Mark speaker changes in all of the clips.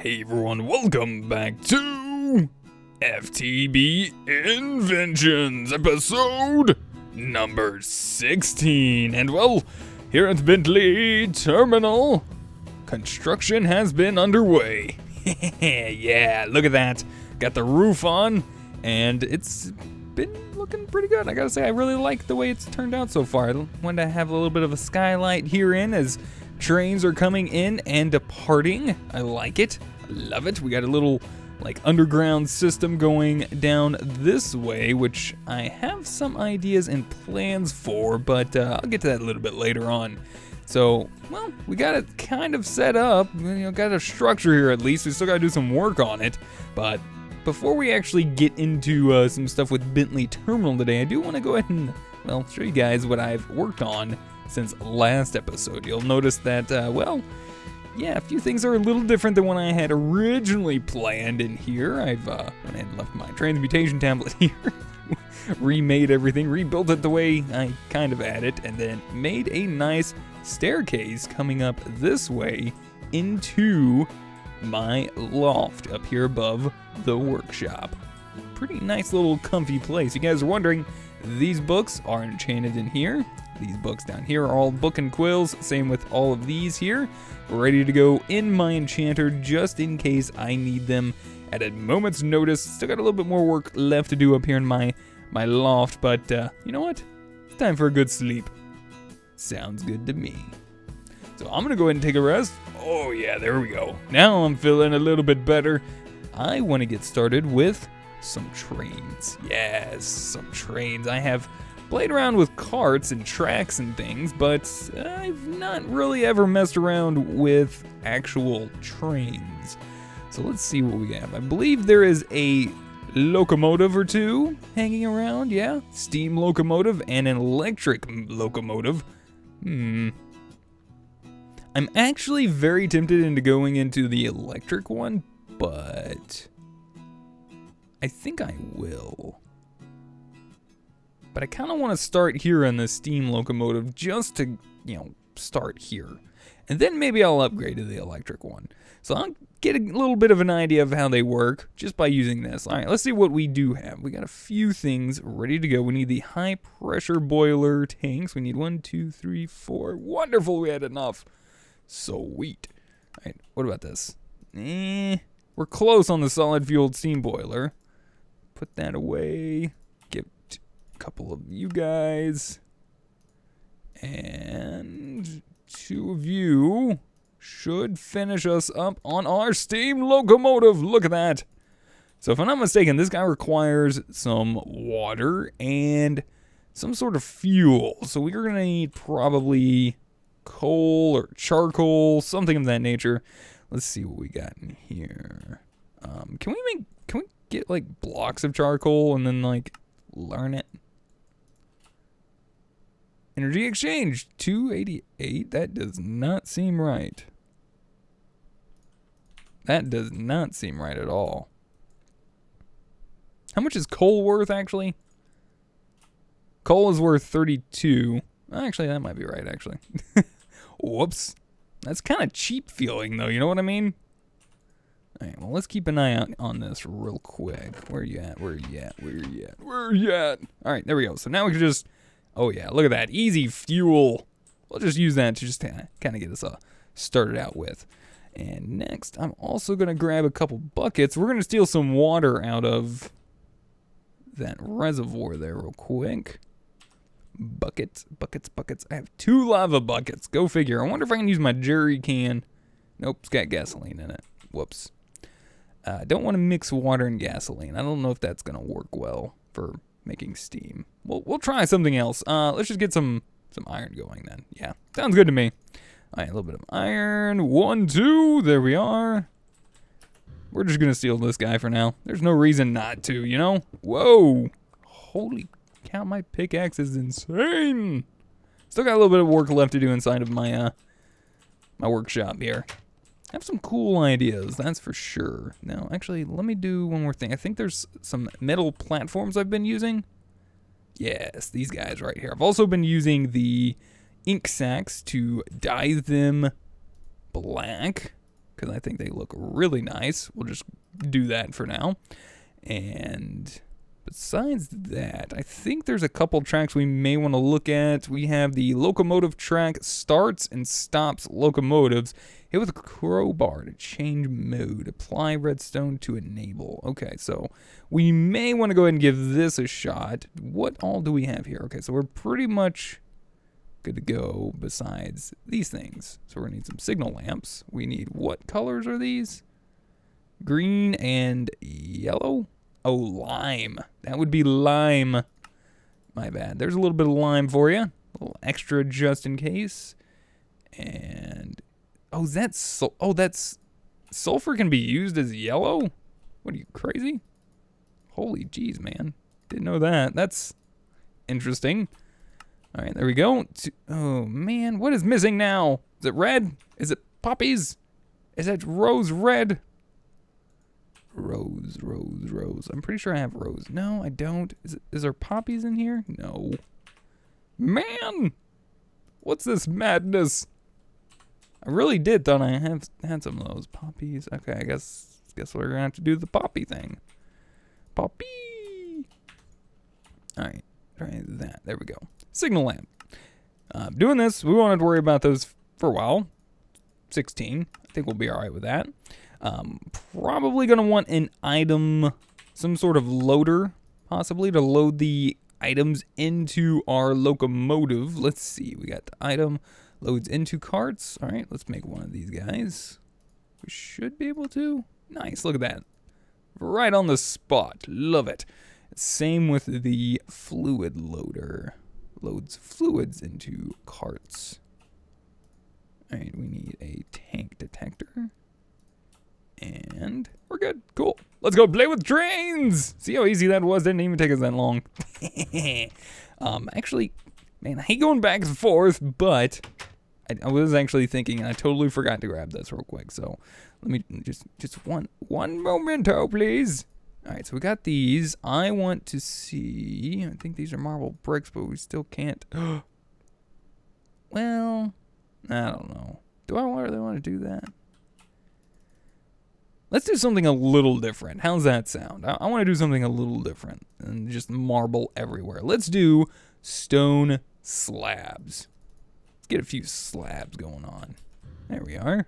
Speaker 1: Hey everyone, welcome back to FTB Inventions, episode number 16. And well, here at the Bentley Terminal, construction has been underway. Yeah, look at that. Got the roof on, and it's been looking pretty good. I gotta say, I really like the way it's turned out so far. I wanted to have a little bit of a skylight here in as trains are coming in and departing. I like it. I love it. We got a little underground system going down this way, which I have some ideas and plans for, but I'll get to that a little bit later on. So, well, we got it kind of set up. Got a structure here at least. We still got to do some work on it, but before we actually get into some stuff with Bentley Terminal today, I do want to go ahead and, well, show you guys what I've worked on since last episode. You'll notice that, a few things are a little different than what I had originally planned in here. I've went ahead and left my transmutation tablet here, remade everything, rebuilt it the way I kind of had it, and then made a nice staircase coming up this way into my loft up here above the workshop. Pretty nice little comfy place. You guys are wondering, these books are enchanted in here. These books down here are all book and quills, same with all of these here. Ready to go in my enchanter just in case I need them at a moment's notice. Still got a little bit more work left to do up here in my loft, but you know what? It's time for a good sleep. Sounds good to me. So I'm gonna go ahead and take a rest. Oh yeah, there we go. Now I'm feeling a little bit better. I want to get started with some trains. Yes, some trains. I have played around with carts and tracks and things, but I've not really ever messed around with actual trains. So let's see what we have. I believe there is a locomotive or two hanging around, yeah? Steam locomotive and an electric locomotive. I'm actually very tempted into going into the electric one, but I think I will. But I kind of want to start here on the steam locomotive just to, start here. And then maybe I'll upgrade to the electric one. So I'll get a little bit of an idea of how they work just by using this. All right, let's see what we do have. We got a few things ready to go. We need the high pressure boiler tanks. We need 1, 2, 3, 4. Wonderful, we had enough. Sweet. All right, what about this? We're close on the solid fueled steam boiler. Put that away. Give a couple of you guys. And 2 of you should finish us up on our steam locomotive. Look at that. So if I'm not mistaken, this guy requires some water and some sort of fuel. So we're going to need probably coal or charcoal, something of that nature. Let's see what we got in here. Can we get blocks of charcoal and then learn it? Energy exchange 288. That does not seem right. That does not seem right at all. How much is coal worth actually? Coal is worth 32. Actually, that might be right actually. Whoops. That's kind of cheap feeling though, you know what I mean? Alright, well, let's keep an eye out on this real quick. Where are you at? Alright, there we go. So now we can just, oh yeah, look at that. Easy fuel. We'll just use that to just kind of get us started out with. And next, I'm also going to grab a couple buckets. We're going to steal some water out of that reservoir there real quick. Buckets. I have 2 lava buckets. Go figure. I wonder if I can use my jerry can. Nope, it's got gasoline in it. Whoops. I don't want to mix water and gasoline. I don't know if that's going to work well for making steam. We'll try something else. Let's just get some iron going then. Yeah, sounds good to me. All right, a little bit of iron. 1, 2. There we are. We're just going to steal this guy for now. There's no reason not to, you know? Whoa. Holy cow, my pickaxe is insane. Still got a little bit of work left to do inside of my my workshop here. I have some cool ideas, that's for sure. Now, actually, let me do one more thing. I think there's some metal platforms I've been using. Yes, these guys right here. I've also been using the ink sacks to dye them black, because I think they look really nice. We'll just do that for now. And besides that, I think there's a couple tracks we may want to look at. We have the locomotive track, starts and stops locomotives. Hit with a crowbar to change mode. Apply redstone to enable. Okay, so we may want to go ahead and give this a shot. What all do we have here? Okay, so we're pretty much good to go besides these things. So we're going to need some signal lamps. We need, what colors are these? Green and yellow? Oh, lime. That would be lime. My bad. There's a little bit of lime for you. A little extra just in case. And oh, that's sulfur can be used as yellow? What are you, crazy? Holy jeez, man. Didn't know that. That's interesting. All right, there we go. Oh man, what is missing now? Is it red? Is it poppies? Is that rose red? Rose. I'm pretty sure I have rose. No, I don't. Is there poppies in here? No. Man! What's this madness? I really did thought I had some of those poppies. Okay, I guess we're gonna have to do the poppy thing. Poppy! Alright, try that. There we go. Signal lamp. Doing this, we won't have to worry about those for a while. 16. I think we'll be alright with that. Probably going to want an item, some sort of loader, possibly, to load the items into our locomotive. Let's see, we got the item, loads into carts. All right, let's make one of these guys. We should be able to. Nice, look at that. Right on the spot, love it. Same with the fluid loader. Loads fluids into carts. All right, we need a tank detector. And we're good. Cool. Let's go play with trains. See how easy that was? Didn't even take us that long. Actually, man, I hate going back and forth, but I was actually thinking, and I totally forgot to grab this real quick. So let me just one momento, please. All right, so we got these. I want to see. I think these are marble bricks, but we still can't. Well, I don't know. Do I really want to do that? Let's do something a little different. How's that sound? I want to do something a little different and just marble everywhere. Let's do stone slabs. Let's get a few slabs going on. There we are.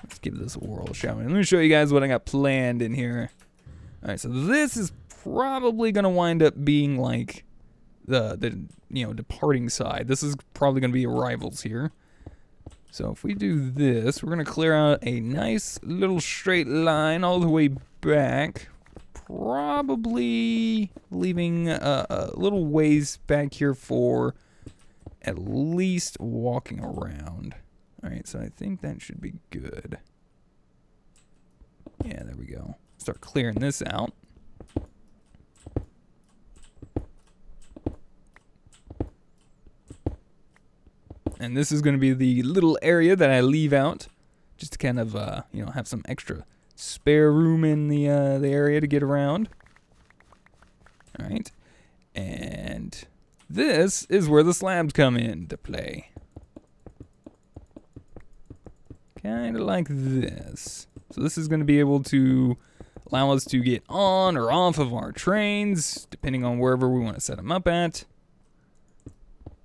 Speaker 1: Let's give this a whirl, shall we? Let me show you guys what I got planned in here. All right, so this is probably going to wind up being like the departing side. This is probably going to be arrivals here. So if we do this, we're going to clear out a nice little straight line all the way back. Probably leaving a little ways back here for at least walking around. All right, so I think that should be good. Yeah, there we go. Start clearing this out. And this is going to be the little area that I leave out, just to kind of, have some extra spare room in the area to get around. All right, and this is where the slabs come into play. Kind of like this. So this is going to be able to allow us to get on or off of our trains, depending on wherever we want to set them up at.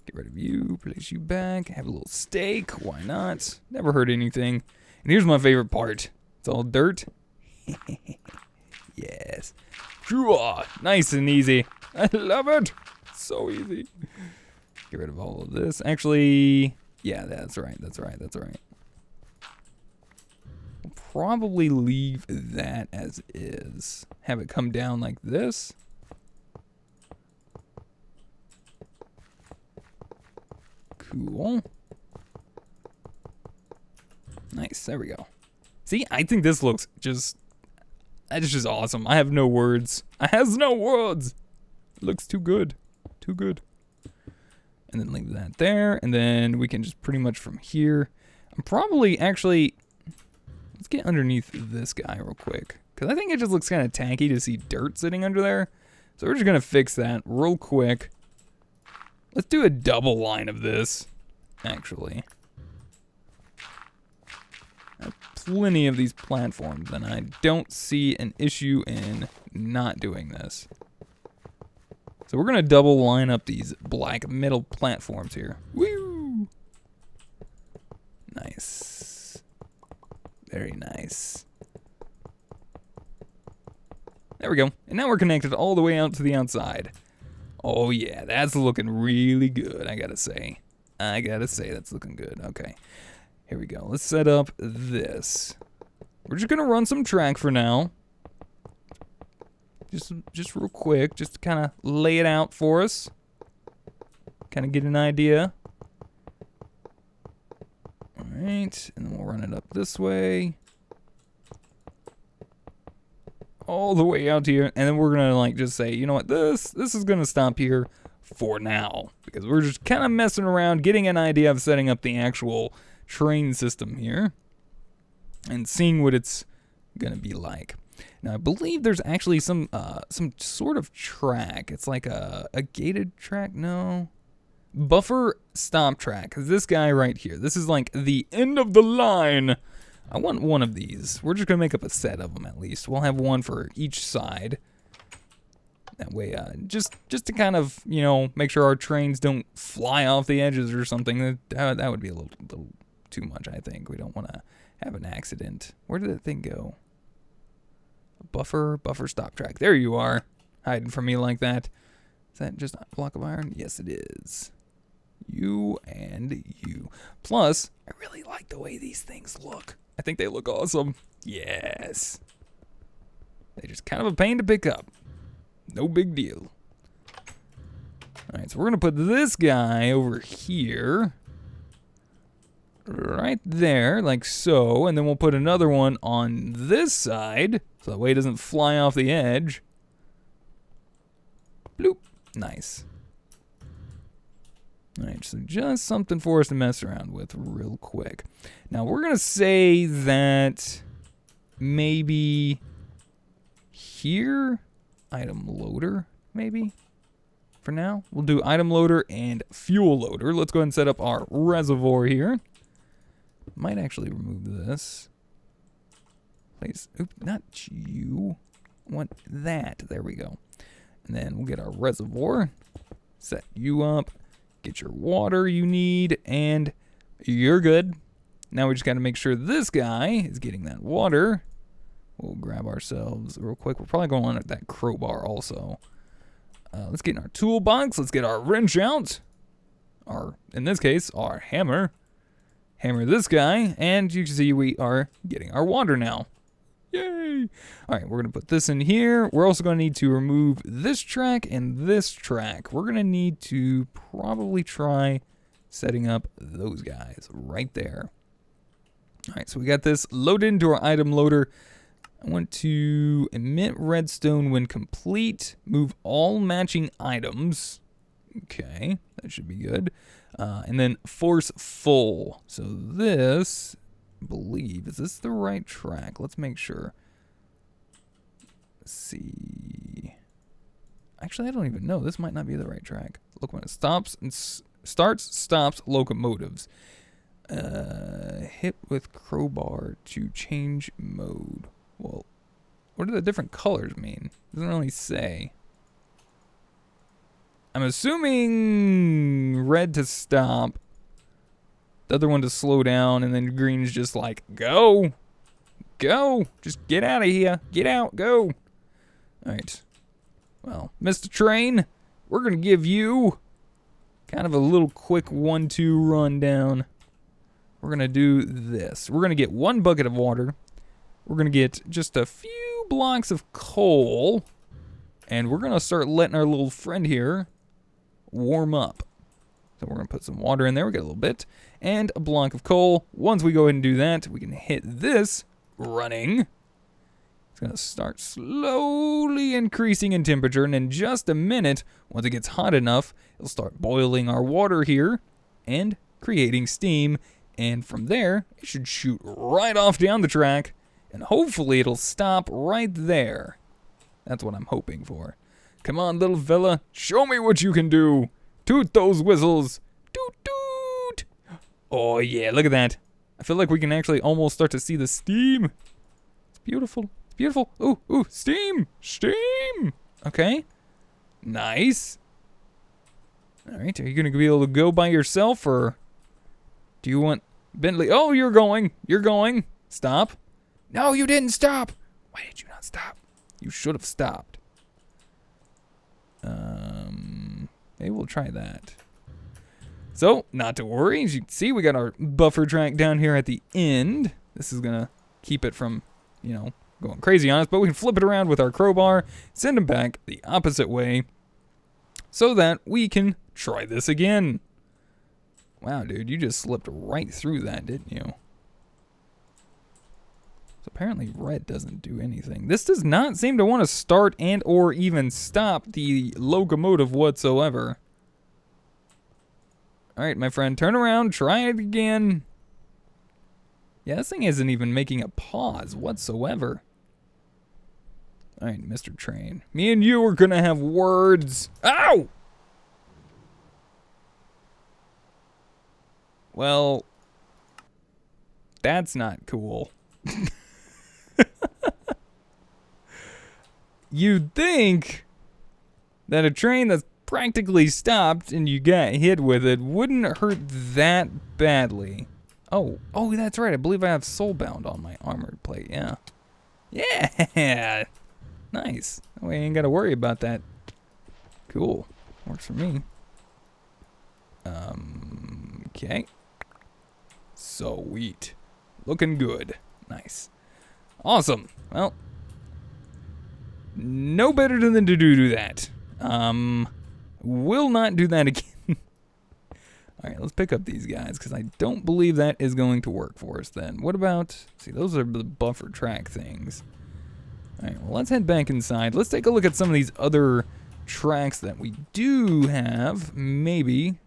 Speaker 1: Get rid of you, place you back, have a little steak, why not? Never hurt anything. And here's my favorite part. It's all dirt. Yes. Nice and easy. I love it. So easy. Get rid of all of this. Actually, yeah, that's right. We'll probably leave that as is. Have it come down like this. Cool. Nice, there we go. See, I think this looks that's just awesome. I have no words. Looks too good. And then leave that there, and then we can just pretty much from here. I'm probably actually, let's get underneath this guy real quick, because I think it just looks kind of tacky to see dirt sitting under there. So we're just gonna fix that real quick. Let's do a double line of this, actually. plenty of these platforms, and I don't see an issue in not doing this. So we're gonna double line up these black metal platforms here. Woo! Nice. Very nice. There we go. And now we're connected all the way out to the outside. Oh yeah, that's looking really good, I gotta say. That's looking good. Okay. Here we go. Let's set up this. We're just gonna run some track for now. Just real quick, just to kind of lay it out for us. Kind of get an idea. Alright, and then we'll run it up this way. All the way out here, and then we're gonna like just say, you know what, this is gonna stop here for now. Because we're just kind of messing around, getting an idea of setting up the actual train system here. And seeing what it's gonna be like. Now I believe there's actually some sort of track. It's like a gated track, no. Buffer stop track. This guy right here. This is like the end of the line. I want one of these. We're just gonna make up a set of them at least. We'll have one for each side. That way, just to kind of, you know, make sure our trains don't fly off the edges or something. That would be a little too much, I think. We don't want to have an accident. Where did that thing go? Buffer stop track. There you are, hiding from me like that. Is that just a block of iron? Yes, it is. You and you. Plus, I really like the way these things look. I think they look awesome. Yes. They're just kind of a pain to pick up. No big deal. Alright, so we're going to put this guy over here. Right there, like so. And then we'll put another one on this side. So that way it doesn't fly off the edge. Bloop. Nice. Alright, so just something for us to mess around with real quick. Now we're going to say that maybe here, item loader, maybe? For now, we'll do item loader and fuel loader. Let's go ahead and set up our reservoir here. Might actually remove this. Please, oops, not you. I want that. There we go. And then we'll get our reservoir. Set you up. Get your water you need, and you're good. Now we just got to make sure this guy is getting that water. We'll grab ourselves real quick. We're probably going on at that crowbar also. Let's get in our toolbox. Let's get our wrench out. In this case, our hammer. Hammer this guy, and you can see we are getting our water now. Yay! Alright, we're going to put this in here. We're also going to need to remove this track and this track. We're going to need to probably try setting up those guys right there. Alright, so we got this loaded into our item loader. I want to emit redstone when complete. Move all matching items. Okay, that should be good. And then force full. So this, I believe, is this the right track? Let's make sure. Let's see. Actually, I don't even know. This might not be the right track. Look, when it stops and stops locomotives. Hit with crowbar to change mode. Well, what do the different colors mean? Doesn't really say. I'm assuming red to stop, the other one to slow down, and then green is just like, go, just get out of here, get out, go. Alright, well, Mr. Train, we're going to give you kind of a little quick 1-2 rundown. We're going to do this. We're going to get 1 bucket of water. We're going to get just a few blocks of coal, and we're going to start letting our little friend here warm up. So we're going to put some water in there. We get a little bit. And a block of coal. Once we go ahead and do that, we can hit this running. It's going to start slowly increasing in temperature. And in just a minute, once it gets hot enough, it'll start boiling our water here and creating steam. And from there, it should shoot right off down the track. And hopefully it'll stop right there. That's what I'm hoping for. Come on, little fella. Show me what you can do. Toot those whistles. Toot, toot. Oh, yeah, look at that. I feel like we can actually almost start to see the steam. It's beautiful. It's beautiful. Ooh, ooh, steam. Steam. Okay. Nice. All right, are you going to be able to go by yourself, or do you want Bentley? Oh, you're going. You're going. Stop. No, you didn't stop. Why did you not stop? You should have stopped. Maybe we'll try that. So, not to worry. As you can see, we got our buffer track down here at the end. This is going to keep it from, you know, going crazy on us. But we can flip it around with our crowbar, send them back the opposite way so that we can try this again. Wow, dude, you just slipped right through that, didn't you? So apparently red doesn't do anything. This does not seem to want to start and or even stop the locomotive whatsoever. All right, my friend, turn around, try it again. Yeah, this thing isn't even making a pause whatsoever. All right, Mr. Train. Me and you are going to have words. Ow! Well, that's not cool. You'd think that a train that's practically stopped and you got hit with it wouldn't hurt that badly. Oh, that's right. I believe I have Soulbound on my armored plate. Yeah. Yeah. Nice. That way I ain't got to worry about that. Cool. Works for me. Okay. Sweet. Looking good. Nice. Awesome. Well, no better than to do that. Will not do that again. All right, let's pick up these guys because I don't believe that is going to work for us then. What about, see, those are the buffer track things. All right, well, let's head back inside. Let's take a look at some of these other tracks that we do have. Maybe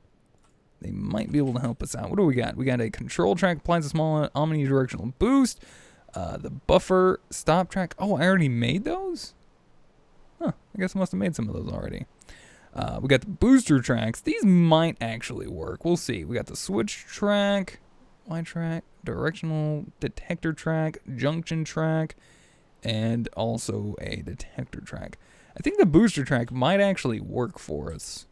Speaker 1: they might be able to help us out. What do we got? We got a control track, applies a small omnidirectional boost. The buffer stop track. Oh, I already made those? Huh, I guess I must have made some of those already. We got the booster tracks. These might actually work. We'll see. We got the switch track, Y track, directional detector track, junction track, and also a detector track. I think the booster track might actually work for us.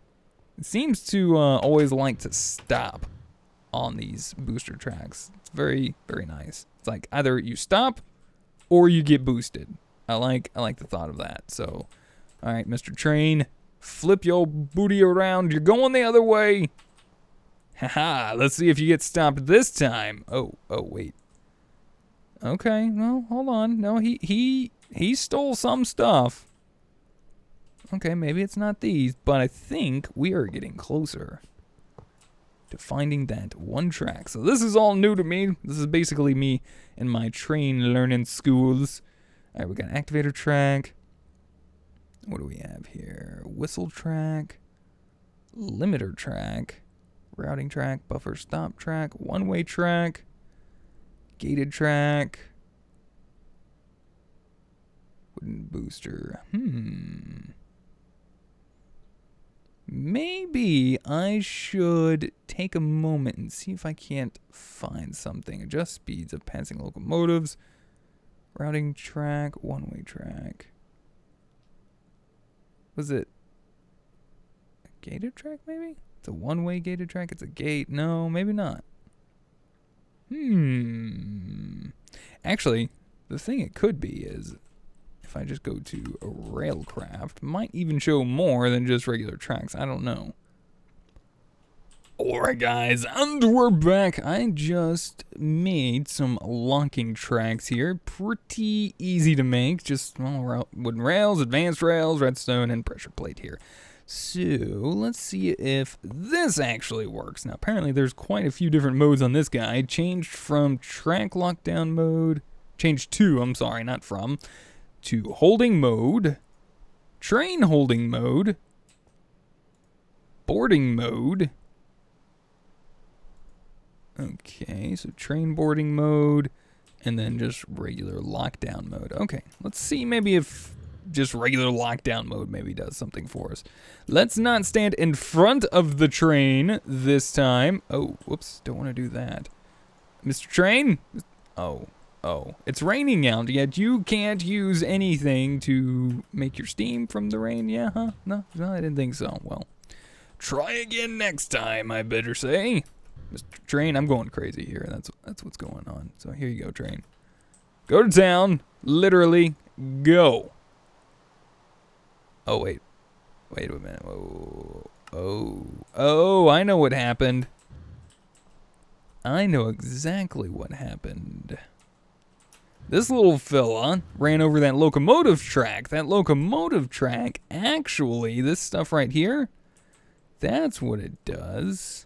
Speaker 1: It seems to always like to stop on these booster tracks. It's very, very nice. It's like either you stop or you get boosted. I like the thought of that. So, all right, Mr. Train, flip your booty around. You're going the other way. Haha, let's see if you get stopped this time. Oh, wait. Okay, well, hold on. No, he stole some stuff. Okay, maybe it's not these, but I think we are getting closer to finding that one track. So this is all new to me. This is basically me in my train learning schools. All right, we got activator track. What do we have here? Whistle track, limiter track, routing track, buffer stop track, one-way track, gated track, wooden booster. Maybe I should take a moment and see if I can't find something. Adjust speeds of passing locomotives. Routing track, one-way track. Was it a gated track maybe? It's a one-way gated track? It's a gate? No, maybe not. Actually, the thing it could be is if I just go to a railcraft, might even show more than just regular tracks. I don't know. Alright guys, and we're back. I just made some locking tracks here. Pretty easy to make. Just, well, wooden rails, advanced rails, redstone, and pressure plate here. So, let's see if this actually works. Now, apparently there's quite a few different modes on this guy. Changed from track lockdown mode. Changed to, I'm sorry, not from. To holding mode. Train holding mode. Boarding mode. Okay, so train boarding mode, and then just regular lockdown mode. Okay, let's see maybe if just regular lockdown mode maybe does something for us. Let's not stand in front of the train this time. Oh, whoops, don't want to do that. Mr. Train? Oh, it's raining out, yet you can't use anything to make your steam from the rain? Yeah, huh? No, I didn't think so. Well, try again next time, I better say. Mr. Train, I'm going crazy here. That's what's going on. So here you go, Train. Go to town. Literally, go. Oh, wait a minute. Oh, I know what happened. I know exactly what happened. This little fella ran over that locomotive track. That locomotive track, actually, this stuff right here, that's what it does.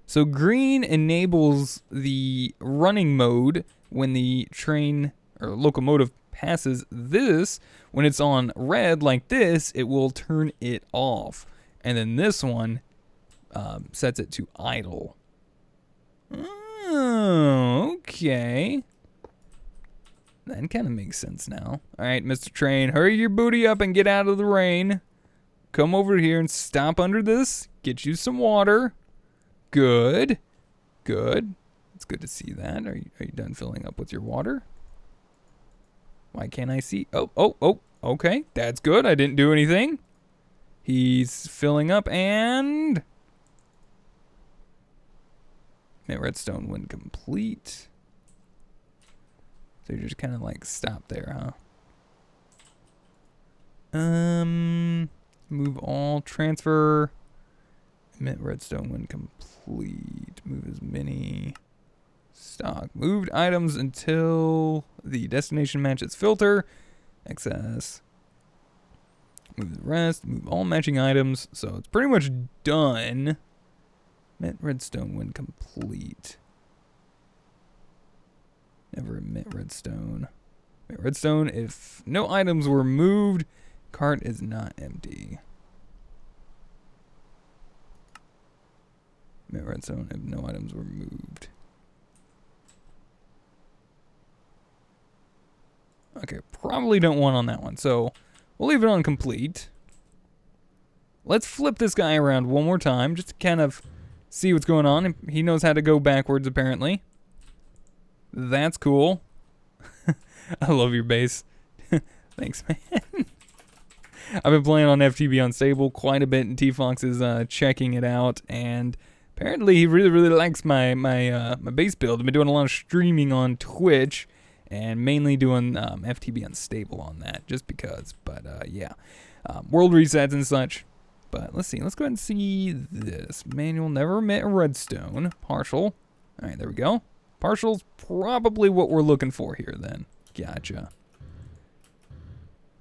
Speaker 1: So green enables the running mode when the train or locomotive passes this. When it's on red like this, it will turn it off. And then this one sets it to idle. Oh, okay. That kind of makes sense now. All right, Mr. Train, hurry your booty up and get out of the rain. Come over here and stop under this. Get you some water. Good. Good. It's good to see that. Are you done filling up with your water? Why can't I see? Oh, okay. That's good. I didn't do anything. He's filling up and... redstone when complete. So you just kind of like stop there, huh? Move all, transfer. Emit redstone when complete. Move as many. Stock. Moved items until the destination matches filter. Excess. Move the rest. Move all matching items. So it's pretty much done. Emit redstone when complete. Never emit redstone. Emit redstone if no items were moved. Cart is not empty. Emit redstone if no items were moved. Okay, probably don't want on that one. So we'll leave it on complete. Let's flip this guy around one more time just to kind of see what's going on. He knows how to go backwards, apparently. That's cool. I love your base. Thanks, man. I've been playing on FTB Unstable quite a bit, and T-Fox is checking it out, and apparently he really likes my base build. I've been doing a lot of streaming on Twitch, and mainly doing FTB Unstable on that, just because. But yeah, world resets and such. But let's see. Let's go ahead and see this. Manual, never emit redstone. Partial. All right, there we go. Partial's probably what we're looking for here then. Gotcha.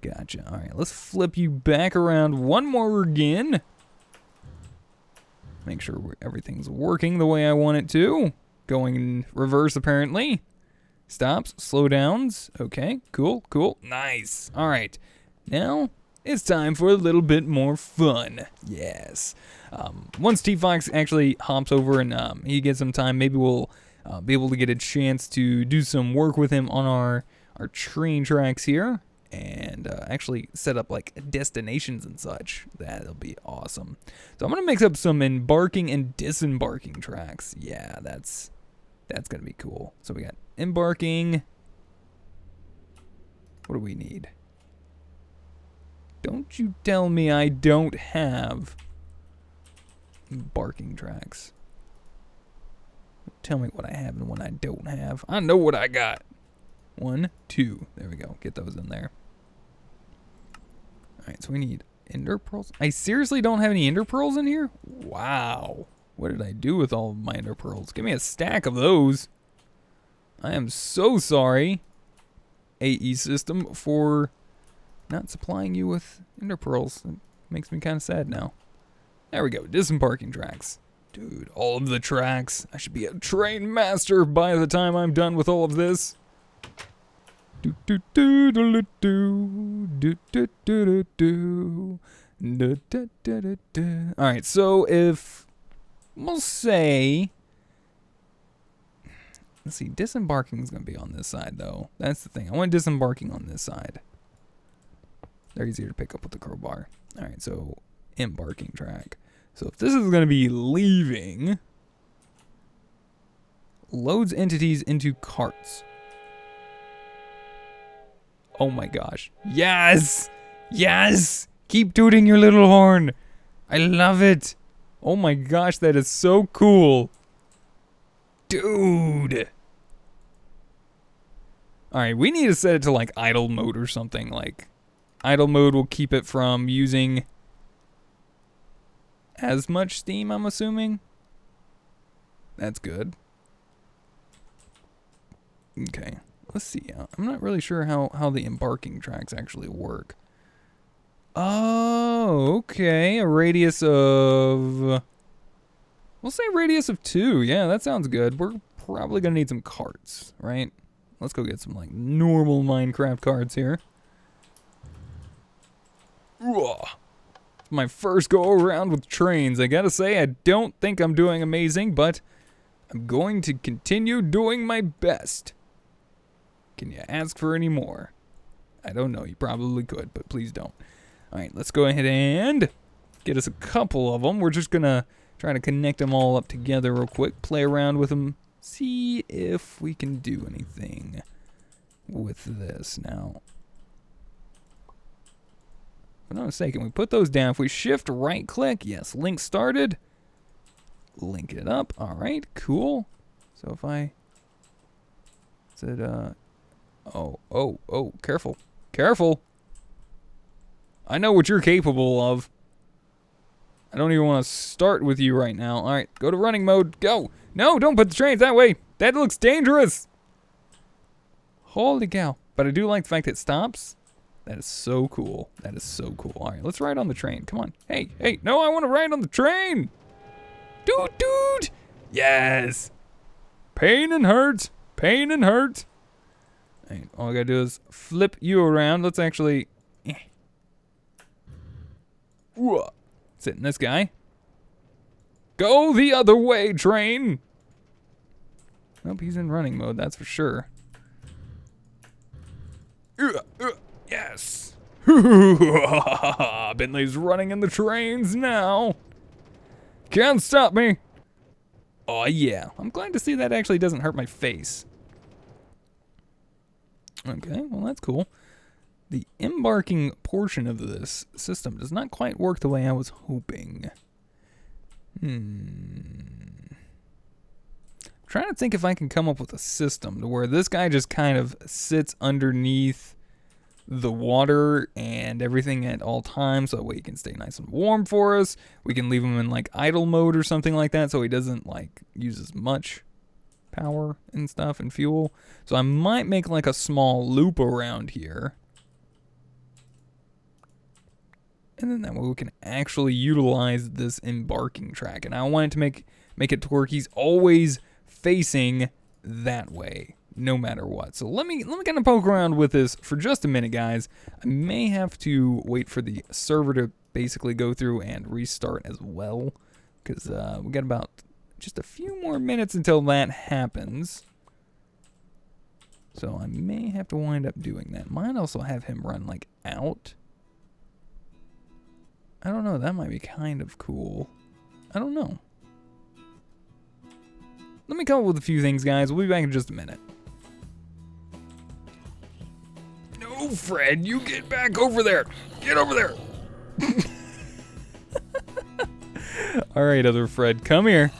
Speaker 1: Gotcha. All right, let's flip you back around one more again. Make sure everything's working the way I want it to. Going in reverse, apparently. Stops, slowdowns. Okay, cool. Nice. All right, now it's time for a little bit more fun. Yes. Once T-Fox actually hops over and he gets some time, maybe we'll be able to get a chance to do some work with him on our train tracks here. And actually set up like destinations and such. That'll be awesome. So I'm gonna mix up some embarking and disembarking tracks. Yeah, that's gonna be cool. So we got embarking. What do we need? Don't you tell me I don't have embarking tracks. Tell me what I have and what I don't have. I know what I got. 1, 2. There we go. Get those in there. Alright, so we need ender pearls. I seriously don't have any ender pearls in here? Wow. What did I do with all of my ender pearls? Give me a stack of those. I am so sorry, AE system, for not supplying you with ender pearls. It makes me kind of sad now. There we go. Disembarking tracks. Dude, all of the tracks. I should be a train master by the time I'm done with all of this. Alright, so if we'll say, let's see, disembarking is going to be on this side though. That's the thing. I want disembarking on this side. They're easier to pick up with the crowbar. Alright, so embarking track. So if this is going to be leaving loads entities into carts. Oh my gosh. Yes! Yes! Keep tooting your little horn. I love it. Oh my gosh, that is so cool. Dude. Alright, we need to set it to like idle mode or something. Like, idle mode will keep it from using as much steam, I'm assuming. That's good. Okay, let's see. I'm not really sure how the embarking tracks actually work. Oh, okay. A radius of... We'll say radius of 2. Yeah, that sounds good. We're probably going to need some carts, right? Let's go get some, like, normal Minecraft carts here. My first go around with trains. I gotta say, I don't think I'm doing amazing, but I'm going to continue doing my best. Can you ask for any more? I don't know. You probably could, but please don't. Alright, let's go ahead and get us a couple of them. We're just gonna try to connect them all up together real quick. Play around with them. See if we can do anything with this now. For no mistake, can we put those down? If we shift right click, yes, link started. Link it up. Alright, cool. So if I said, oh, careful. Careful. I know what you're capable of. I don't even want to start with you right now. Alright, go to running mode. Go. No, don't put the trains that way. That looks dangerous. Holy cow. But I do like the fact that it stops. That is so cool. That is so cool. Alright, let's ride on the train. Come on. Hey, no, I want to ride on the train. Dude. Yes. Pain and hurt. Pain and hurt. Alright, all I gotta do is flip you around. Let's actually... Sit in this guy. Go the other way, train. Nope, he's in running mode, that's for sure. Yes. Bentley's running in the trains now. Can't stop me. Oh yeah, I'm glad to see that actually doesn't hurt my face. Okay, well that's cool. The embarking portion of this system does not quite work the way I was hoping. Trying to think if I can come up with a system to where this guy just kind of sits underneath the water and everything at all times, so that way he can stay nice and warm for us. We can leave him in like idle mode or something like that, so he doesn't like use as much power and stuff and fuel. So I might make like a small loop around here. And then that way we can actually utilize this embarking track. And I want it to make it to where he's always facing that way, no matter what. So let me kind of poke around with this for just a minute, guys. I may have to wait for the server to basically go through and restart as well, because we got about just a few more minutes until that happens. So I may have to wind up doing that. Might also have him run like out. I don't know, that might be kind of cool. I don't know. Let me come up with a few things, guys. We'll be back in just a minute. No, Fred, you get back over there. Get over there. All right, other Fred, come here.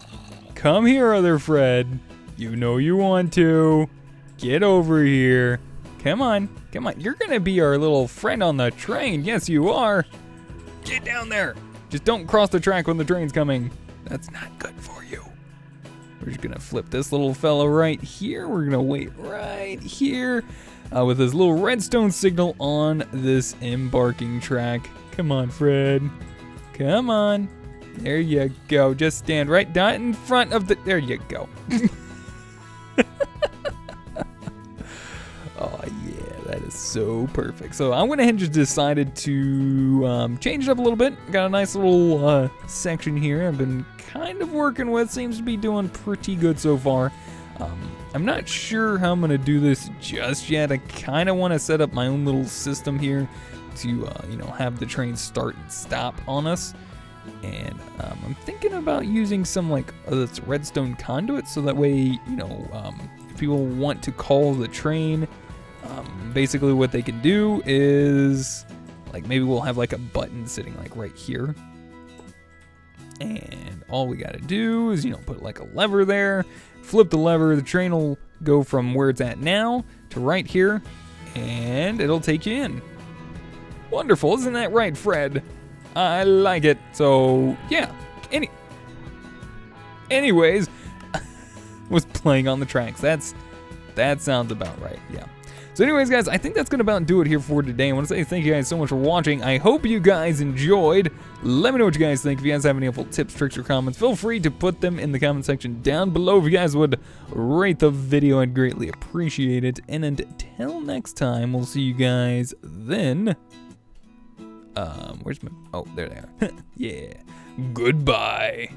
Speaker 1: Come here, other Fred. You know you want to. Get over here. Come on. Come on. You're going to be our little friend on the train. Yes, you are. Get down there. Just don't cross the track when the train's coming. That's not good for you. We're just gonna flip this little fellow right here. We're gonna wait right here with this little redstone signal on this embarking track. Come on, Fred. Come on. There you go. Just stand right down in front of the... There you go. Oh, yeah. That is so perfect. So I went ahead and just decided to change it up a little bit. Got a nice little section here I've been kind of working with. Seems to be doing pretty good so far. I'm not sure how I'm going to do this just yet. I kind of want to set up my own little system here to, have the train start and stop on us. And I'm thinking about using some like this redstone conduit, so that way, you know, if people want to call the train, basically what they can do is, like, maybe we'll have like a button sitting like right here. And all we gotta do is, you know, put like a lever there, flip the lever, the train will go from where it's at now to right here, and it'll take you in. Wonderful, isn't that right, Fred? I like it. So, yeah. Anyways, was playing on the tracks. That sounds about right, yeah. So anyways, guys, I think that's going to about do it here for today. I want to say thank you guys so much for watching. I hope you guys enjoyed. Let me know what you guys think. If you guys have any helpful tips, tricks, or comments, feel free to put them in the comment section down below. If you guys would rate the video, I'd greatly appreciate it. And until next time, we'll see you guys then. Where's my... Oh, there they are. Yeah. Goodbye.